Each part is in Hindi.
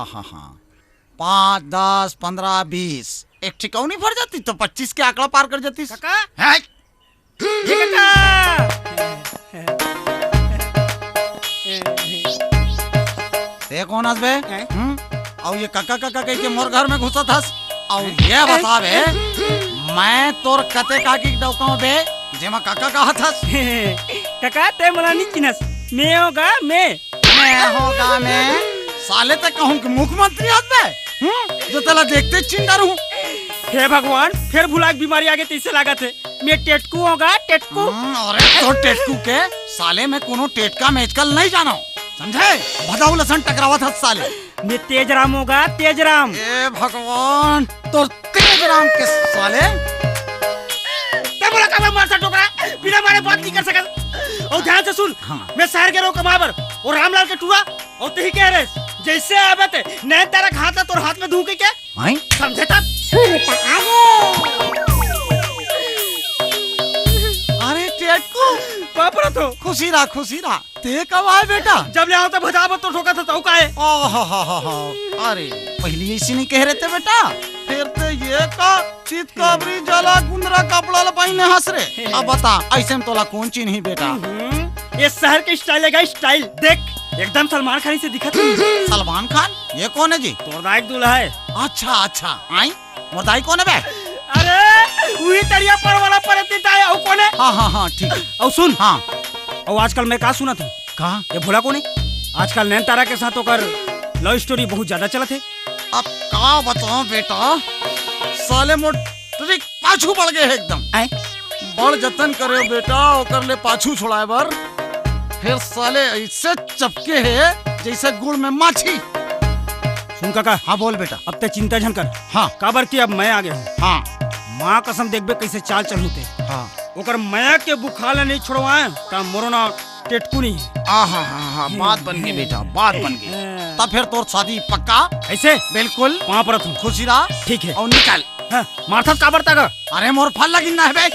हाँ हाँ 5, 10, 15, 20 एक ठिकानी भर जाती तो 25 के आंकड़ा पार कर जाती। काका है ये काका ते कौन हस बे? और ये काका काका कह के मोर घर में घुसा थस और ये बता बे मैं तोर कते काकी डौकाऊ बे जेमा काका कहा थस। काका ते मला नहीं चिनस मैं होगा मैं होगा मैं साले तक कहूँ कि मुख्यमंत्री हस बे जो तला देखते चिंता रहूं। हे भगवान फिर भुला की बीमारी आगे तीसरे लागत है मैं टेटकू होगा टेटकू। अरे तो टेटकू के साले में कोनो टेटका मेचकल नहीं जाना समझे भदाऊ लसन टकरावा था साले। मैं तेजराम होगा तेजराम। ए भगवान तो तेजराम के साले ते बोला का मैं मार सा टोकरा बिना मारे बात नहीं कर सकत। और ध्यान से सुन मैं शहर के रो कमाबर और रामलाल के टूरा और ते ही कह रहे जैसे आवे थे नैन तारा हाथ तोर हाथ में धूके क्या समझे तब। अरे टेटकू पापरा तो खुशी रहा ते कब आए बेटा? जब ले आओ तो भजावत तो ठोका था तो का है। अरे पहले ऐसी नहीं कह रहे थे बेटा फिर तो ये का चित काबरी जला गुंदरा कपड़ा लपाईने हंस रे। अब बता ऐसे में तोला कौन चीज नहीं बेटा? ये शहर के स्टाइल है स्टाइल देख एकदम सलमान खान से दिखा। सलमान खान ये कौन है जी? तोर नायक दूल्हा है। अच्छा आई मोरदाई कौन है बे? अरे वही तरिया पर वाला परतिता है और कौन है? हाँ ठीक है। और सुन हाँ और आजकल मैं कहा सुना था कहा ये भोला कौन है? आजकल नैन तारा के साथ होकर लव स्टोरी बहुत ज्यादा चलत है। अब का बताऊं बेटा साले मोटरिक पाछू बढ़ गए एकदम बड़ जतन करे बेटा ओकर ले पाछू छोड़ाए बर फिर साले ऐसे चपके है जैसे गुड़ में माछी। सुन काका हाँ बोल बेटा। अब ते चिंता झन कर। हाँ काबर की अब मैं आ गया हूँ। हाँ माँ कसम देखबे कैसे चाल चलू थे। हाँ ओकर माया के बुखाला नहीं छोड़वाए का मोरना टेटकू नहीं है। हाँ बात बन गई बेटा बात बन गई। तब फिर तोर शादी पक्का? ऐसे बिल्कुल वहाँ पर तुम खुशी रहा ठीक है और निकाल। मारथा काबर तक। अरे मोर फल लगी ना है बे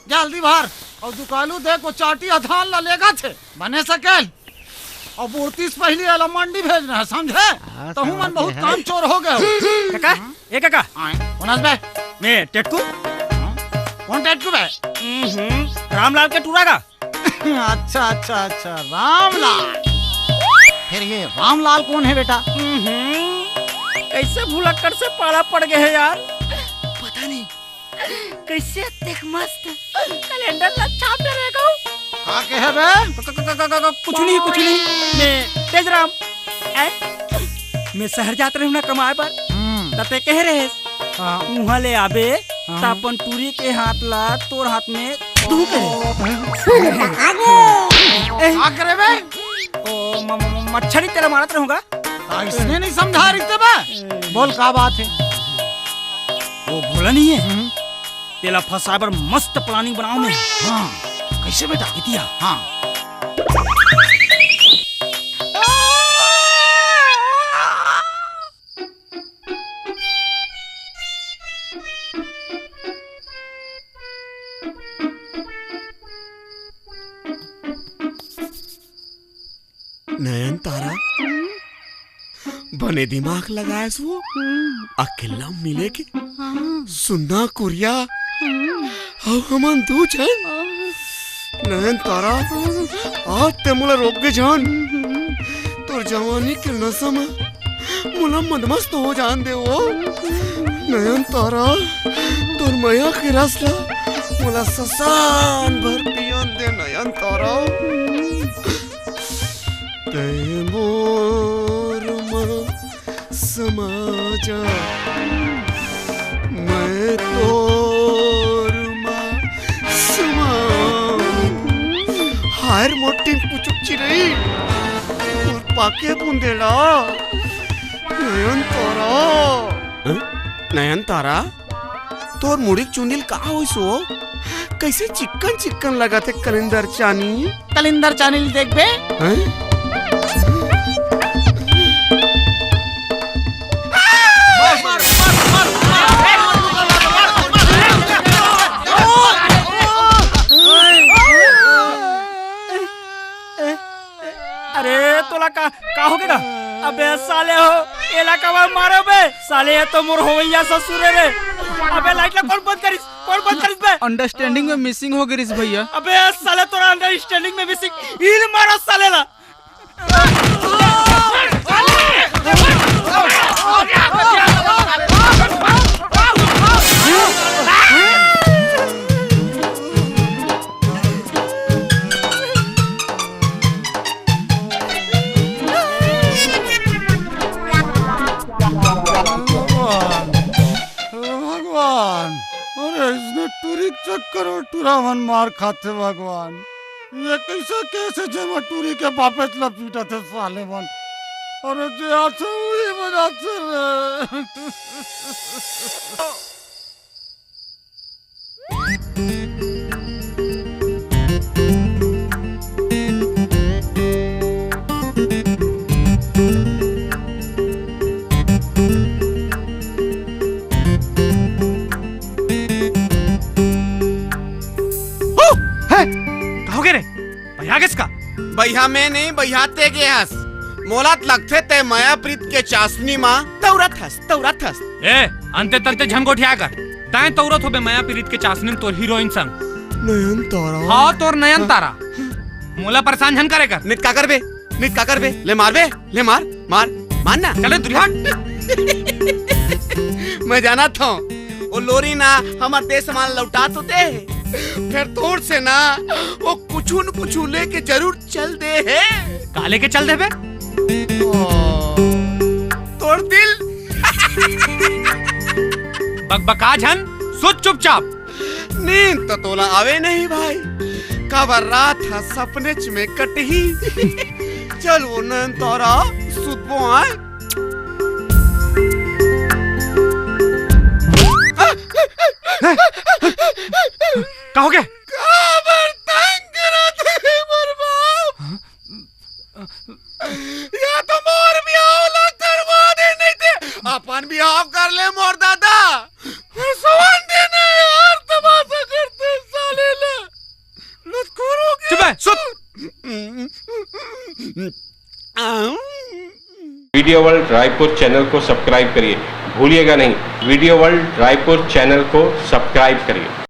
जल्दी बाहर और दुकालू देखो चाटी हथान ला लेगा थे बने सकेल और 32 पहली वाला मंडी भेजना है समझे तो हूँ मन बहुत काम चोर हो गए। काका ए काका कौन बे? मैं टेटकू। कौन टेटकू बे? रामलाल के टूरा का। अच्छा रामलाल। फिर ये रामलाल कौन है बेटा? कैसे भुलक्कड़ से पाला पड़ गए है यार पता नहीं कैसे देख मस्त कैलेंडर ला छाप रहेगा। का कहे बे? कुछ नहीं मैं तेजराम मैं शहर जाते रहूं ना कमाए पर तते कह रहे वहाँ ले आबे तापन टूरी के हाथ ला तोर हाथ में धूप करे बे? मच्छरी तेरा मारत रहूंगा। इसने नहीं समझा रही थे बे बोल का बात है? वो भोला नहीं है तेला फंसा पर मस्त प्लानिंग बनाओ मैं। हाँ कैसे बेटा? इतिया हाँ नयन तारा बने दिमाग लगाए वो अकेला मिले के सुनना कुरिया और हमन दू जान नयन तारा आज ते मुला रोक के जान तोर जवानी के नशा में मुला मदमस्त हो जान दे वो नयन तारा तोर माया के रसला मुला ससान भर पियन दे नयन तारा मोर समाजा मैं तोर समा हायर मोटी कुछ रही और पाके बुंदेला नयन तारा तोर मुड़िक चुंदिल का होइसो कैसे चिकन चिकन लगा थे कलिंदर चानी देख बे अरे तोला का हो गया? अबे साले हो एला कवा मारो बे साले ये तो मोर होवैया ससुर है रे। अबे लाइट ला कौन बंद करिस बे? अंडरस्टैंडिंग में मिसिंग हो गई भैया। अबे साले तोरा अंडरस्टैंडिंग में मिसिंग हील मारो साले ला। भगवान, अरे इसने टूरी चक्कर और टूरावन मार खाते भगवान। ये कैसे कैसे जमा टूरी के बापेच ला पीटा थे साले मन। अरे जे आछे वही बजा रे। कहोगे रे भैया किसका? भैया में नहीं भैया ते के हस मोलात लगथे ते माया प्रीत के चाशनी माँ तौरत हस ए अंते तंते झंगोठिया कर ताए तौरत होबे माया पीरित के चासनी तोर हीरोइन संग नयन तारा हाँ तोर नयन तारा मोला परेशान झन करे कर नित का करबे ले मार ना चले दुल्हन मैं जाना था वो लोरी ना हमार देश मान लौटा तो दे फिर तोड़ से ना वो कुछ लेके जरूर चल दे है काले के चल दे बे तोड़ दिल बकबका झन सोच चुपचाप नींद तो तोला आवे नहीं भाई कबर रात था सपने च में कटही चल वो नैन तारा सुतबो आए कहोगे काबर तंग करत है मोर बाप या तो मोर ब्याह ला करवा दे नहीं थे अपन ब्याह कर ले मोर दादा सवन देने यार तमाशा करते साले ले लत करोगे चुप है सुत वीडियो वर्ल्ड रायपुर चैनल को सब्सक्राइब करिए भूलिएगा नहीं वीडियो वर्ल्ड रायपुर चैनल को सब्सक्राइब करिए।